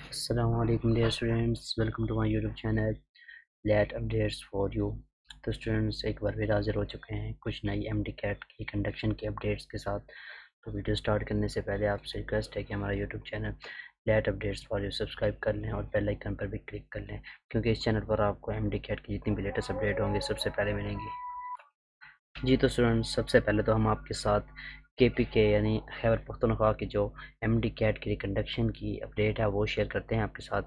Assalamualaikum dear students, welcome to my YouTube channel late updates for you. तो students एक बार फिर हाजिर हो चुके हैं कुछ नई एमडी कैट की कंडक्शन की अपडेट्स के साथ। तो वीडियो स्टार्ट करने से पहले आपसे रिक्वेस्ट है कि हमारा YouTube channel late updates for you subscribe कर लें और बेल आइकन पर भी क्लिक कर लें, क्योंकि इस चैनल पर आपको एमडी कैट की जितनी भी लेटेस्ट अपडेट होंगे सबसे पहले मिलेंगी। जी तो स्टूडेंट्स, सबसे पहले तो हम आपके साथ केपीके यानी खैबर पख्तूनख्वा की जो एमडी कैट की रिकंडक्शन की अपडेट है वो शेयर करते हैं आपके साथ।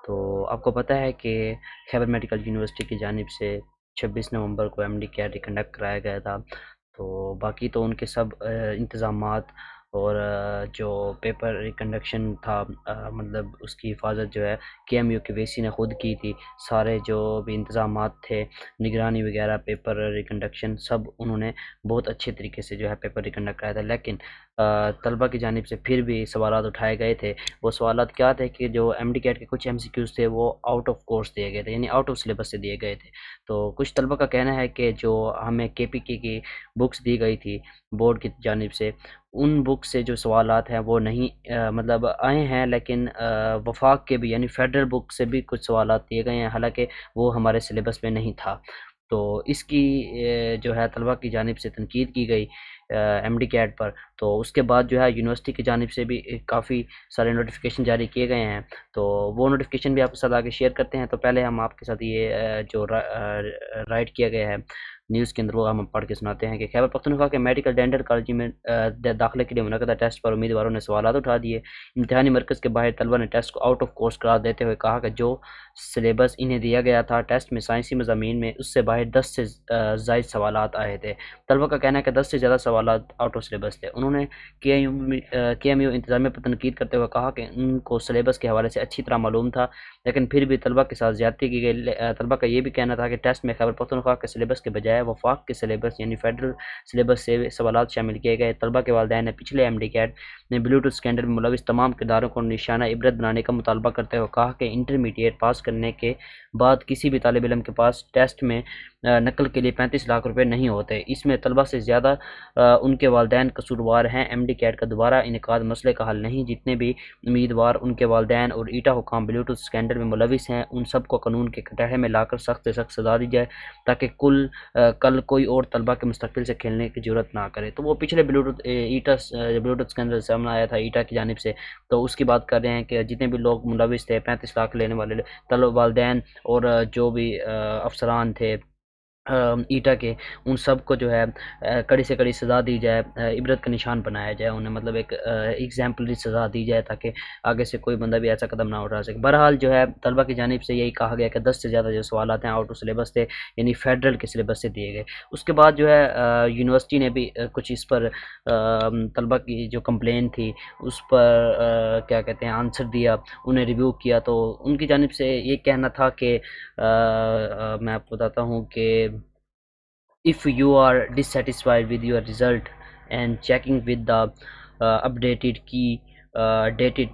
तो आपको पता है कि खैबर मेडिकल यूनिवर्सिटी की जानिब से 26 नवंबर को एमडी कैट रिकंडक्ट कराया गया था। तो बाकी तो उनके सब इंतज़ामात और जो पेपर रिकंडक्शन था, मतलब उसकी हिफाजत जो है केएमयू की वीसी ने ख़ुद की थी। सारे जो भी इंतज़ामात थे, निगरानी वगैरह, पेपर रिकंडक्शन, सब उन्होंने बहुत अच्छे तरीके से जो है पेपर रिकंडक्ट कराया था। लेकिन तलबा की जानिब से फिर भी सवालात उठाए गए थे। वो सवालात क्या थे कि जो एमडी कैट के कुछ एमसीक्यूज़ थे वो आउट ऑफ कोर्स दिए गए थे, यानी आउट ऑफ सिलेबस से दिए गए थे। तो कुछ तलबा का कहना है कि जो हमें केपीके की बुक्स दी गई थी बोर्ड की जानिब से, उन बुक से जो सवालात हैं वो नहीं मतलब आए हैं, लेकिन वफाक के भी यानी फेडरल बुक से भी कुछ सवालात दिए गए हैं, हालांकि वो हमारे सिलेबस में नहीं था। तो इसकी जो है तलबा की जानिब से तनकीद की गई एमडी कैट पर। तो उसके बाद जो है यूनिवर्सिटी की जानिब से भी काफ़ी सारे नोटिफिकेशन जारी किए गए हैं। तो वो नोटिफिकेशन भी आपके साथ आगे शेयर करते हैं। तो पहले हम आपके साथ ये जो राइट किया गया है न्यूज़ के अंदर वो हम पढ़ के सुनाते हैं कि खैबर पख्तूनख्वा के मेडिकल डेंटल कॉलेज में दाखिले के लिए मुनक़दा टेस्ट पर उम्मीदवारों ने सवालात उठा दिए। इम्तिहानी मरकज़ के बाहर तलबा ने टेस्ट को आउट ऑफ कोर्स करार देते हुए कहा कि जो सिलेबस इन्हें दिया गया था टेस्ट में साइंसी मज़ामीन में, उससे बाहर 10 से ज़ायद सवालात आए थे। तलबा का कहना है कि 10 से ज़्यादा सवालात आउट ऑफ सिलेबस थे। उन्होंने केएमयू इंतज़ामिया पर तनकीद करते हुए कहा कि उनको सिलेबस के हवाले से अच्छी तरह मालूम था, लेकिन फिर भी तलबा के साथ ज़्यादती की गई। तलबा का ये भी कहना था कि टेस्ट में खैबर पख्तूनख्वा के सिलेबस के बजाय वफाक के सिलेबस यानी फेडरल सिलेबस से सवालात शामिल किए गए। तलबा के वालिदैन ने पिछले एमडी कैट ने ब्लूटूथ स्कैंडल में मुलविस तमाम किरदारों को निशाना इबरत बनाने का मुतालबा करते हुए कहा कि इंटरमीडिएट पास करने के बाद किसी भी तालिब इल्म के पास टेस्ट में नकल के लिए 35 लाख रुपए नहीं होते। इसमें तलबा से ज़्यादा उनके वालिदैन कसूरवार हैं। एमडी कैट का दोबारा इनेकाद मसले का हल नहीं। जितने भी उम्मीदवार, उनके वालिदैन और ईटा हुकाम ब्लूटूथ स्कैंडल में मुलविस हैं, उन सब को कानून के कटहरे में लाकर सख्त से सख्त सजा दी जाए, ताकि कल कोई और तलबा के मुस्तकबिल से खेलने की जरूरत ना करे। तो वो पिछले ब्लूटूथ स्कैंडल सामने आया था ईटा की जानिब से, तो उसकी बात कर रहे हैं कि जितने भी लोग मुलविस थे, 35 लाख लेने वाले तलब वालिदैन और जो भी अफसरान थे ईटा के, उन सब को जो है कड़ी से कड़ी सज़ा दी जाए, इबरत का निशान बनाया जाए उन्हें, मतलब एक एग्जाम्पलरी सज़ा दी जाए ताकि आगे से कोई बंदा भी ऐसा कदम ना उठा सके। बहरहाल जो है तलबा की जानिब से यही कहा गया कि 10 से ज़्यादा जो सवालात हैं आउट ऑफ सिलेबस थे, यानी फेडरल के सिलेबस से दिए गए। उसके बाद जो है यूनिवर्सिटी ने भी कुछ इस पर तलबा की जो कंप्लेन थी उस पर क्या कहते हैं आंसर दिया, उन्हें रिव्यू किया। तो उनकी जानिब से ये कहना था कि मैं आपको बताता हूँ कि if you are dissatisfied with your result and checking with the updated key dated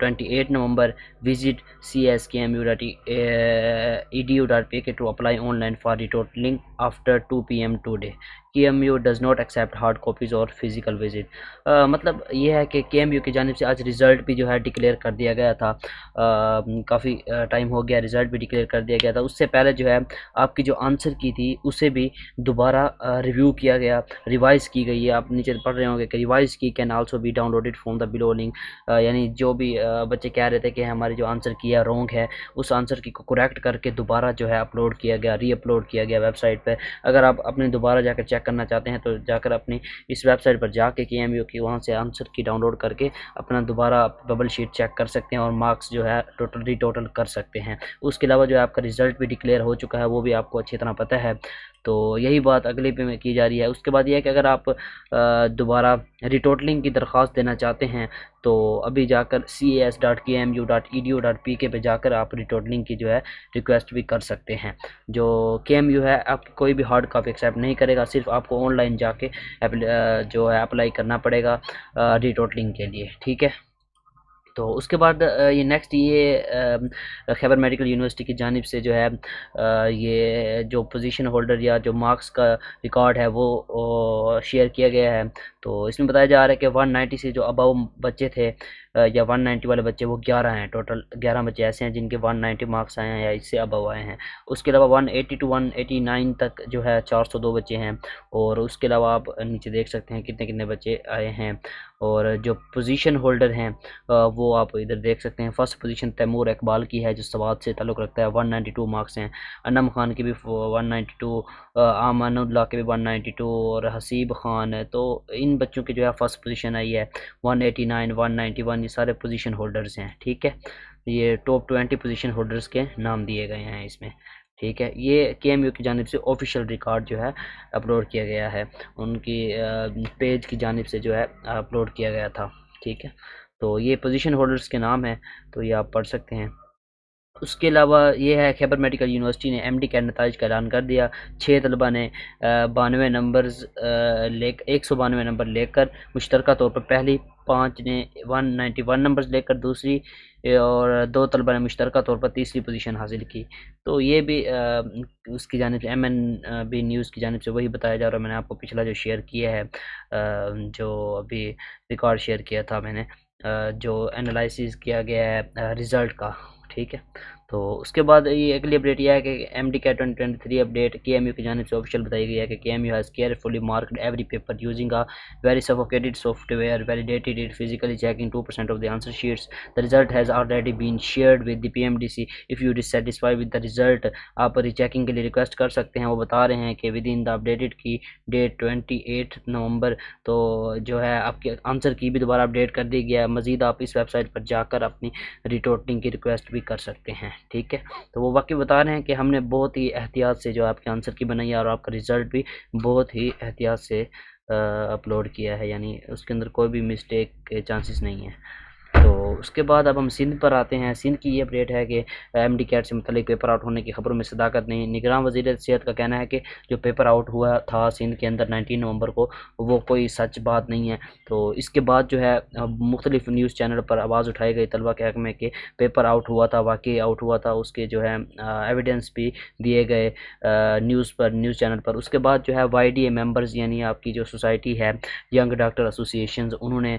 28 November, visit cskmu.edu.pk to apply online for retotaling after 2 PM today. KMU does not accept hard copies or physical visit. मतलब ये है कि KMU की जानिब से आज result भी जो है डिक्लेयर कर दिया गया था। काफ़ी टाइम हो गया, रिज़ल्ट भी डिक्लेयर कर दिया गया था। उससे पहले जो है आपकी जो आंसर की थी उसे भी दोबारा रिव्यू किया गया, रिवाइज़ की गई है। आप नीचे पढ़ रहे होंगे कि रिवाइज़ की can also be downloaded from the below link. यानी जो भी बच्चे कह रहे थे कि हमारी जो आंसर की है रॉन्ग है, उस आंसर की को करेक्ट करके दोबारा जो है अपलोड किया गया, री अपलोड किया गया वेबसाइट पर। अगर आप अपने दोबारा जाकर चेक करना चाहते हैं तो जाकर अपनी इस वेबसाइट पर जाके KMU की वहाँ से आंसर की डाउनलोड करके अपना दोबारा बबल शीट चेक कर सकते हैं और मार्क्स जो है टोटल कर सकते हैं। उसके अलावा जो है आपका रिज़ल्ट भी डिक्लेयर हो चुका है, वो भी आपको अच्छी तरह पता है। तो यही बात अगले पे में की जा रही है। उसके बाद यह है कि अगर आप दोबारा रिटोटलिंग की दरख्वास्त देना चाहते हैं तो अभी जाकर cas.kmu.edu.pk पे जाकर आप रिटोटलिंग की जो है रिक्वेस्ट भी कर सकते हैं। जो KMU है आपकी कोई भी हार्ड कॉपी एक्सेप्ट नहीं करेगा, सिर्फ आपको ऑनलाइन जाके जो है अप्लाई करना पड़ेगा रिटोटलिंग के लिए, ठीक है। तो उसके बाद ये नेक्स्ट ये खैबर मेडिकल यूनिवर्सिटी की जानिब से जो है ये जो पोजीशन होल्डर या जो मार्क्स का रिकॉर्ड है वो शेयर किया गया है। तो इसमें बताया जा रहा है कि 190 से जो अबव बच्चे थे या 190 वाले बच्चे वो 11 हैं, टोटल 11 बच्चे ऐसे हैं जिनके 190 मार्क्स आए हैं या इससे अबव आए हैं। उसके अलावा 180 टू 189 तक जो है 402 बच्चे हैं। और उसके अलावा आप नीचे देख सकते हैं कितने कितने बच्चे आए हैं। और जो पोजीशन होल्डर हैं वो आप इधर देख सकते हैं। फर्स्ट पोजीशन तैमूर इकबाल की है जो सवात से ताल्लुक़ रखता है, 192 मार्क्स हैं। अनम खान की भी 192, आमानुल्लाह के भी 192 और हसीब खान है। तो इन बच्चों की जो है फर्स्ट पोजीशन आई है। 189, 191 ये सारे पोजीशन होल्डर्स हैं। ठीक है, ये टॉप 20 पोजीशन होल्डर्स के नाम दिए गए हैं इसमें। ठीक है, ये KMU की जानिब से ऑफिशियल रिकॉर्ड जो है अपलोड किया गया है, उनकी पेज की जानिब से जो है अपलोड किया गया था। ठीक है, तो ये पोजीशन होल्डर्स के नाम हैं, तो ये आप पढ़ सकते हैं। उसके अलावा ये है खैबर मेडिकल यूनिवर्सिटी ने MD के नताइज का ऐलान कर दिया। 6 तलबा ने 92 नंबर्स 192 नंबर लेकर मुश्तरका तौर पर पहली, 5 ने 191 नंबर्स लेकर दूसरी और 2 तलबा ने मुश्तरका तौर पर तीसरी पोजीशन हासिल की। तो ये भी उसकी जानिब से MNB न्यूज़ की जानिब से वही बताया जा रहा है। मैंने आपको पिछला जो शेयर किया है, जो अभी रिकॉर्ड शेयर किया था मैंने, जो एनालिसिस किया गया है रिज़ल्ट का। ठीक है, तो उसके बाद ये अगली अपडेट यह है कि MD कैट 2023 अपडेट KMU की जानिब से ऑफिशियल बताई गई है कि KMU has carefully marked every paper using a very sophisticated software, validated it, physically checking 2% of the answer sheets. The result has already been shared with the PMDC। If you dissatisfied with the result आप rechecking के लिए request कर सकते हैं। वो बता रहे हैं कि विद इन द अपडेटेड की डेट 28 नवंबर, तो जो है आपके आंसर की भी दोबारा अपडेट कर दी गया है। मज़ीद आप इस वेबसाइट पर जाकर अपनी रिटोटिंग की रिक्वेस्ट भी कर सकते हैं। ठीक है, तो वो वाकई बता रहे हैं कि हमने बहुत ही एहतियात से जो आपके आंसर की बनाई है और आपका रिज़ल्ट भी बहुत ही एहतियात से अपलोड किया है, यानी उसके अंदर कोई भी मिस्टेक के चांसेस नहीं है। तो उसके बाद अब हम सिंध पर आते हैं। सिंध की ये अपडेट है कि MD कैट से मुतल्लिक पेपर आउट होने की खबरों में सदाकत नहीं। निगरान वज़ीर सेहत का कहना है कि जो पेपर आउट हुआ था सिंध के अंदर 19 नवंबर को, वो कोई सच बात नहीं है। तो इसके बाद जो है मुख्तलिफ न्यूज़ चैनल पर आवाज़ उठाई गई तलबा के हक़ में कि पेपर आउट हुआ था, वाकई आउट हुआ था। उसके जो है एविडेंस भी दिए गए न्यूज़ चैनल पर। उसके बाद जो है YDA मेंबर्स यानी आपकी जो सोसाइटी है यंग डॉक्टर एसोसिएशन, उन्होंने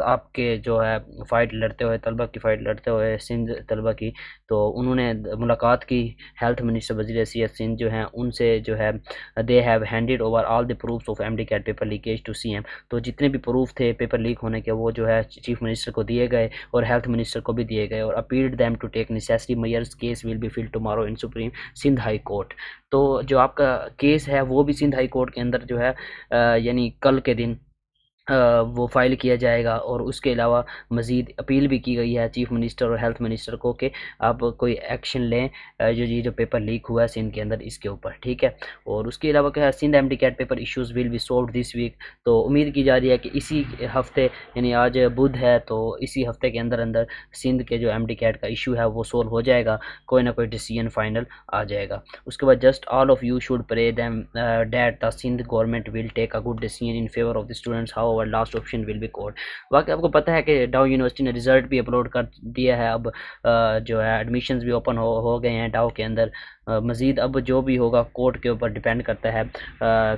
आपके जो है फ़ाइट लड़ते हुए, तलबा की फ़ाइट लड़ते हुए सिंध तलबा की, तो उन्होंने मुलाकात की हेल्थ मिनिस्टर वज़ीर सेहत सिंध जो हैं उनसे, जो है they have handed over all the proofs of MD CAT paper leakage to CM। तो जितने भी प्रूफ थे पेपर लीक होने के वो जो है चीफ मिनिस्टर को दिए गए और हेल्थ मिनिस्टर को भी दिए गए, और appealed them to take necessary measures. Case will be filed tomorrow in supreme Sindh high court. तो जो आपका केस है वो भी सिंध हाई कोर्ट के अंदर जो है यानी कल के दिन वो फ़ाइल किया जाएगा। और उसके अलावा मज़ीद अपील भी की गई है चीफ़ मिनिस्टर और हेल्थ मिनिस्टर को कि आप कोई एक्शन लें जो पेपर लीक हुआ है सिंध के अंदर इसके ऊपर। ठीक है, और उसके अलावा क्या है, Sindh MD CAT paper issues will be solved this week. तो उम्मीद की जा रही है कि इसी हफ्ते, यानी आज बुध है, तो इसी हफ्ते के अंदर अंदर सिंध के जो MD कैट का इशू है वो सोल्व हो जाएगा, कोई ना कोई डिसीजन फाइनल आ जाएगा। उसके बाद just all of you should pray them that the Sindh government will take a good decision in favour of the students, how last option will be court. बाकी आपको पता है कि डाउ यूनिवर्सिटी ने रिजल्ट भी अपलोड कर दिया है। अब जो है एडमिशन्स भी ओपन हो गए हैं डाउ के अंदर। मज़ीद अब जो भी होगा कोर्ट के ऊपर डिपेंड करता है,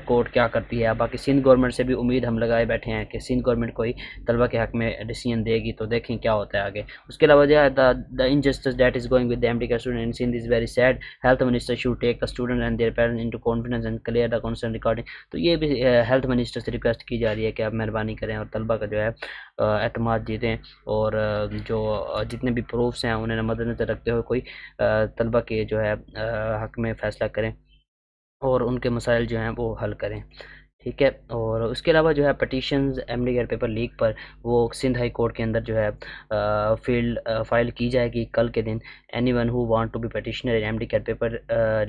कोर्ट क्या करती है। बाकी सिंध गवर्नमेंट से भी उम्मीद हम लगाए बैठे हैं कि सिंध गवर्नमेंट कोई तलबा के हक़ में डिसीजन देगी, तो देखें क्या होता है आगे। उसके अलावा जो है the injustice that is going with the MD CAT student in Sindh is very sad. Health minister should take the student and their parents into confidence and clear the concern recording. तो ये भी हेल्थ मिनिस्टर से request की जा रही है कि आप मेहरबानी करें और तलबा का जो है एतमाद जीतें, और जो जितने भी प्रूफ्स हैं उन्हें मद्देनज़र रखते हुए कोई तलबा के जो है हक़ में फ़ैसला करें और उनके मसाइल जो हैं वो हल करें। ठीक है, और उसके अलावा जो है petitions MD CAT paper leak पर वो सिंध हाई कोर्ट के अंदर जो है फाइल की जाएगी कल के दिन। Anyone who want to be petitioner in MD CAT paper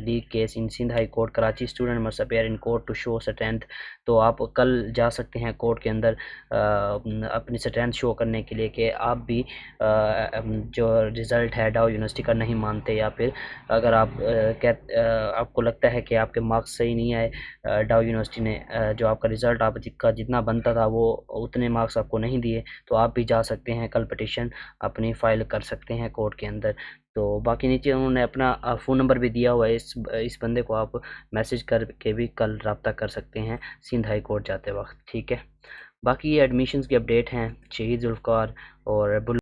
leak case in Sindh high court Karachi, student must appear in court to show strength. तो आप कल जा सकते हैं कोर्ट के अंदर अपनी स्ट्रेंथ शो करने के लिए कि आप भी जो रिज़ल्ट है डाउ यूनिवर्सिटी का नहीं मानते, या फिर अगर आप आपको लगता है कि आपके मार्क्स सही नहीं आए, डाउ यूनिवर्सिटी ने जो आपका रिज़ल्ट आपका जितना बनता था वो उतने मार्क्स आपको नहीं दिए, तो आप भी जा सकते हैं, कल पटिशन अपनी फ़ाइल कर सकते हैं कोर्ट के अंदर। तो बाकी नीचे उन्होंने अपना फ़ोन नंबर भी दिया हुआ है, इस बंदे को आप मैसेज करके भी कल रब्ता कर सकते हैं सिंध हाई कोर्ट जाते वक्त, ठीक है। बाकी ये एडमिशन्स की अपडेट हैं, शहीद जुल्फ़िकार और